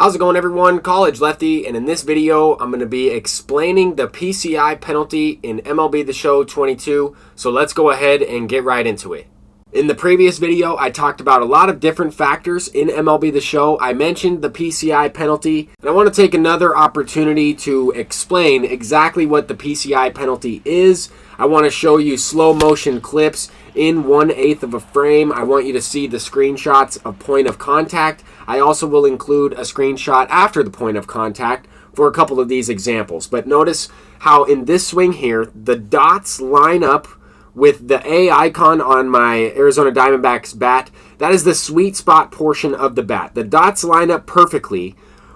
How's it going, everyone? College Lefty, and in this video I'm going to be explaining the PCI penalty in MLB The Show 22, so let's go ahead and get right into it. In the previous video, I talked about a lot of different factors in MLB The Show. I mentioned the PCI penalty, and I want to take another opportunity to explain exactly what the PCI penalty is. I want to show you slow motion clips in 1/8 of a frame. I want you to see the screenshots of point of contact. I also will include a screenshot after the point of contact for a couple of these examples. But notice how in this swing here, the dots line up with the A icon on my Arizona Diamondbacks bat. That is the sweet spot portion of the bat. The dots line up perfectly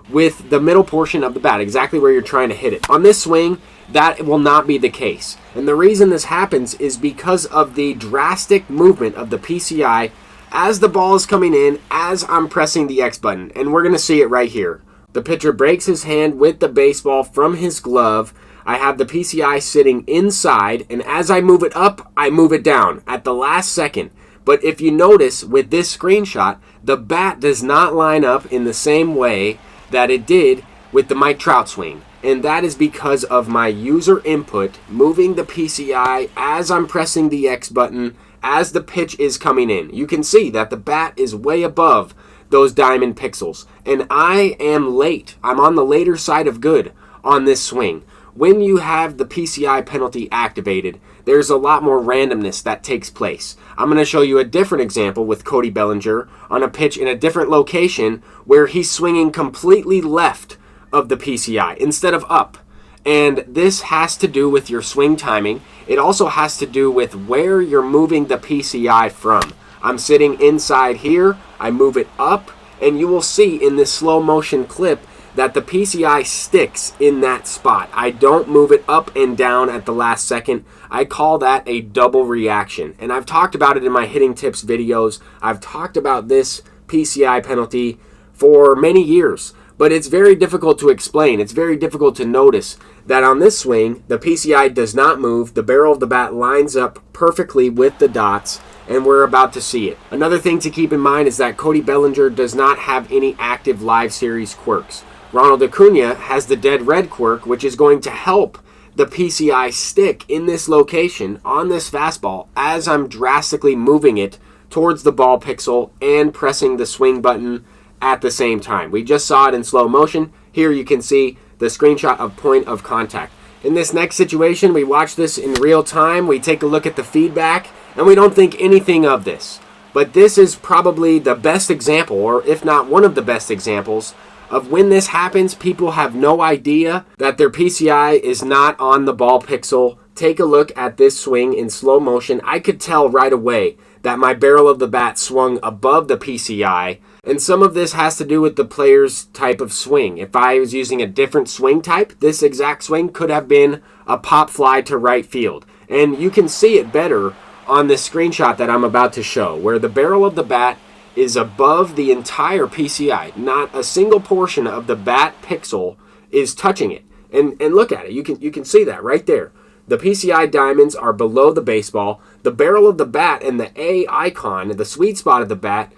with the middle portion of the bat, exactly where you're trying to hit it. On this swing, that will not be the case. And the reason this happens is because of the drastic movement of the PCI as the ball is coming in, as I'm pressing the X button. And we're going to see it right here. The pitcher breaks his hand with the baseball from his glove. I have the PCI sitting inside, and as I move it up, I move it down at the last second. But if you notice with this screenshot, the bat does not line up in the same way that it did with the Mike Trout swing. And that is because of my user input moving the PCI as I'm pressing the X button as the pitch is coming in. You can see that the bat is way above those diamond pixels. And I am late. I'm on the later side of good on this swing. When you have the PCI penalty activated, there's a lot more randomness that takes place. I'm going to show you a different example with Cody Bellinger on a pitch in a different location where he's swinging completely left of the PCI instead of up. And this has to do with your swing timing. It also has to do with where you're moving the PCI from. I'm sitting inside here, I move it up, and you will see in this slow motion clip that the PCI sticks in that spot. I don't move it up and down at the last second. I call that a double reaction. And I've talked about it in my hitting tips videos. I've talked about this PCI penalty for many years. But it's very difficult to explain. It's very difficult to notice that on this swing, the PCI does not move. The barrel of the bat lines up perfectly with the dots, and we're about to see it. Another thing to keep in mind is that Cody Bellinger does not have any active live series quirks. Ronald Acuna has the dead red quirk, which is going to help the PCI stick in this location on this fastball as I'm drastically moving it towards the ball pixel and pressing the swing button at the same time. We just saw it in slow motion. Here you can see the screenshot of point of contact. In this next situation, we watch this in real time. We take a look at the feedback, and we don't think anything of this. But this is probably the best example, or if not one of the best examples, of when this happens, people have no idea that their PCI is not on the ball pixel. Take a look at this swing in slow motion. I could tell right away that my barrel of the bat swung above the PCI, and some of this has to do with the player's type of swing. If I was using a different swing type, this exact swing could have been a pop fly to right field. And you can see it better on this screenshot that I'm about to show, where the barrel of the bat is above the entire PCI. Not a single portion of the bat pixel is touching it. And look at it. You can see that right there. The PCI diamonds are below the baseball. The barrel of the bat and the A icon, the sweet spot of the bat,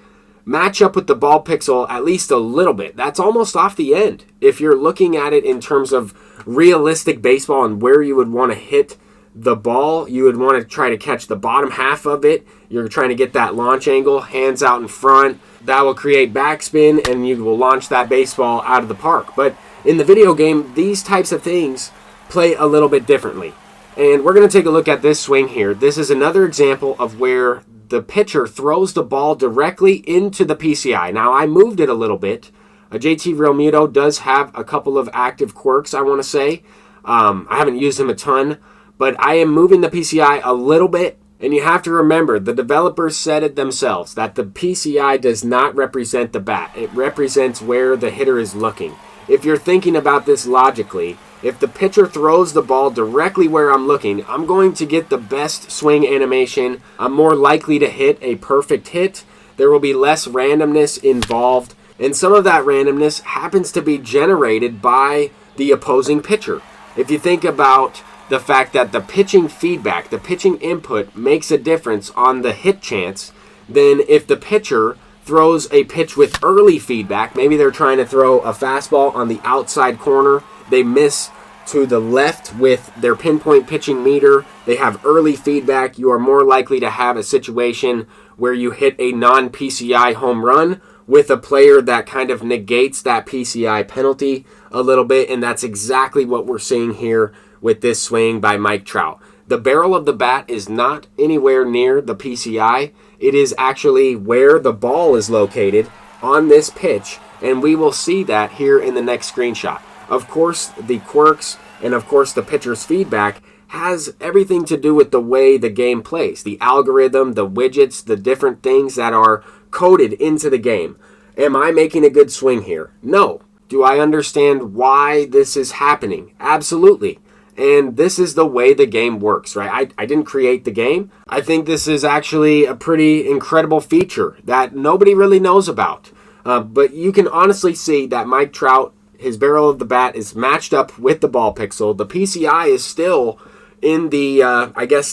match up with the ball pixel at least a little bit. That's almost off the end. If you're looking at it in terms of realistic baseball and where you would want to hit the ball, you would want to try to catch the bottom half of it. You're trying to get that launch angle, hands out in front. That will create backspin, and you will launch that baseball out of the park. But in the video game, these types of things play a little bit differently. And we're going to take a look at this swing here. This is another example of where the pitcher throws the ball directly into the PCI. Now, I moved it a little bit. JT Realmuto does have a couple of active quirks, I want to say. I haven't used him a ton, but I am moving the PCI a little bit. And you have to remember, the developers said it themselves, that the PCI does not represent the bat. It represents where the hitter is looking. If you're thinking about this logically, if the pitcher throws the ball directly where I'm looking, I'm going to get the best swing animation. I'm more likely to hit a perfect hit. There will be less randomness involved. And some of that randomness happens to be generated by the opposing pitcher. If you think about the fact that the pitching feedback, the pitching input makes a difference on the hit chance, then if the pitcher throws a pitch with early feedback. Maybe they're trying to throw a fastball on the outside corner. They miss to the left with their pinpoint pitching meter. They have early feedback. You are more likely to have a situation where you hit a non-PCI home run with a player that kind of negates that PCI penalty a little bit, and that's exactly what we're seeing here with this swing by Mike Trout. The barrel of the bat is not anywhere near the PCI. It is actually where the ball is located on this pitch, and we will see that here in the next screenshot. Of course, the quirks and of course the pitcher's feedback has everything to do with the way the game plays. The algorithm, the widgets, the different things that are coded into the game. Am I making a good swing here? No. Do I understand why this is happening? Absolutely. And this is the way the game works, right? I didn't create the game. I think this is actually a pretty incredible feature that nobody really knows about. But you can honestly see that Mike Trout, his barrel of the bat is matched up with the ball pixel. The PCI is still in the,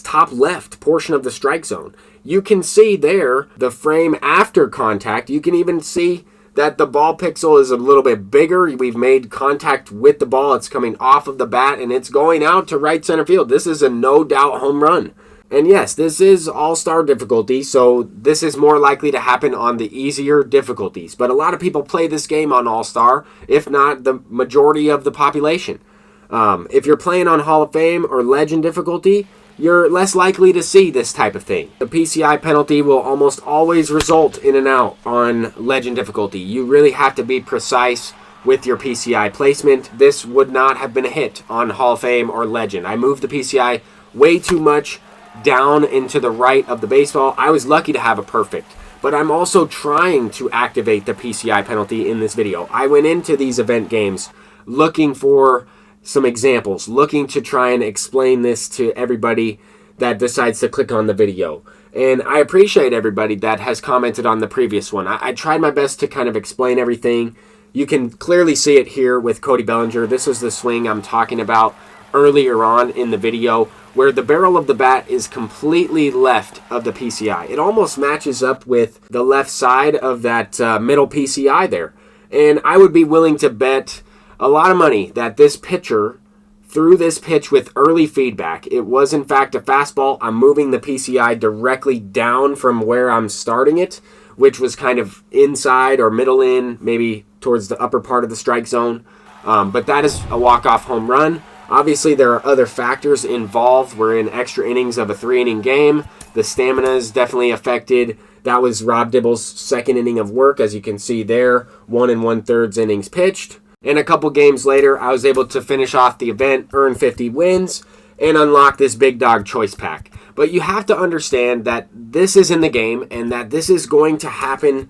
top left portion of the strike zone. You can see there the frame after contact. You can even see that the ball pixel is a little bit bigger. We've made contact with the ball. It's coming off of the bat, and it's going out to right center field. This is a no-doubt home run. And yes, this is all-star difficulty, so this is more likely to happen on the easier difficulties. But a lot of people play this game on all-star, if not the majority of the population. If you're playing on Hall of Fame or Legend difficulty, you're less likely to see this type of thing. The PCI penalty will almost always result in an out on Legend difficulty. You really have to be precise with your PCI placement. This would not have been a hit on Hall of Fame or Legend. I moved the PCI way too much down into the right of the baseball. I was lucky to have a perfect, but I'm also trying to activate the PCI penalty in this video. I went into these event games looking for some examples, looking to try and explain this to everybody that decides to click on the video. And I appreciate everybody that has commented on the previous one. I tried my best to kind of explain everything. You can clearly see it here with Cody Bellinger. This was the swing I'm talking about earlier on in the video, where the barrel of the bat is completely left of the PCI. It almost matches up with the left side of that middle PCI there. And I would be willing to bet a lot of money that this pitcher threw this pitch with early feedback. It was in fact a fastball. I'm moving the PCI directly down from where I'm starting it, which was kind of inside or middle in, maybe towards the upper part of the strike zone. But that is a walk-off home run. Obviously, there are other factors involved. We're in extra innings of a 3-inning game. The stamina is definitely affected. That was Rob Dibble's second inning of work, as you can see there. 1 1/3 innings pitched. And a couple games later, I was able to finish off the event, earn 50 wins, and unlock this Big Dog Choice Pack. But you have to understand that this is in the game and that this is going to happen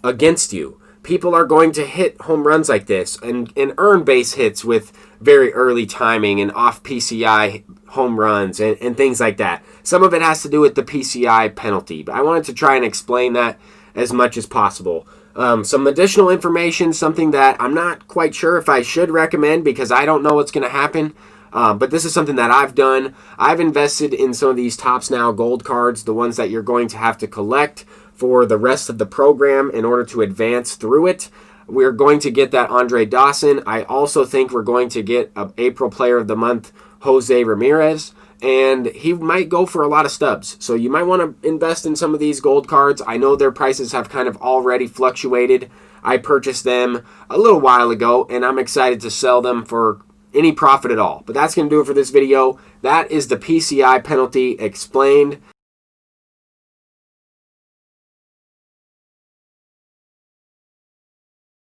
against you. People are going to hit home runs like this and earn base hits with very early timing and off PCI home runs and things like that. Some of it has to do with the PCI penalty, but I wanted to try and explain that as much as possible. Some additional information, something that I'm not quite sure if I should recommend because I don't know what's going to happen. But this is something that I've done. I've invested in some of these Topps Now gold cards, the ones that you're going to have to collect for the rest of the program in order to advance through it. We're going to get that Andre Dawson. I also think we're going to get an April Player of the Month, Jose Ramirez, and he might go for a lot of stubs. So you might want to invest in some of these gold cards. I know their prices have kind of already fluctuated. I purchased them a little while ago, and I'm excited to sell them for any profit at all. But that's going to do it for this video. That is the PCI penalty explained.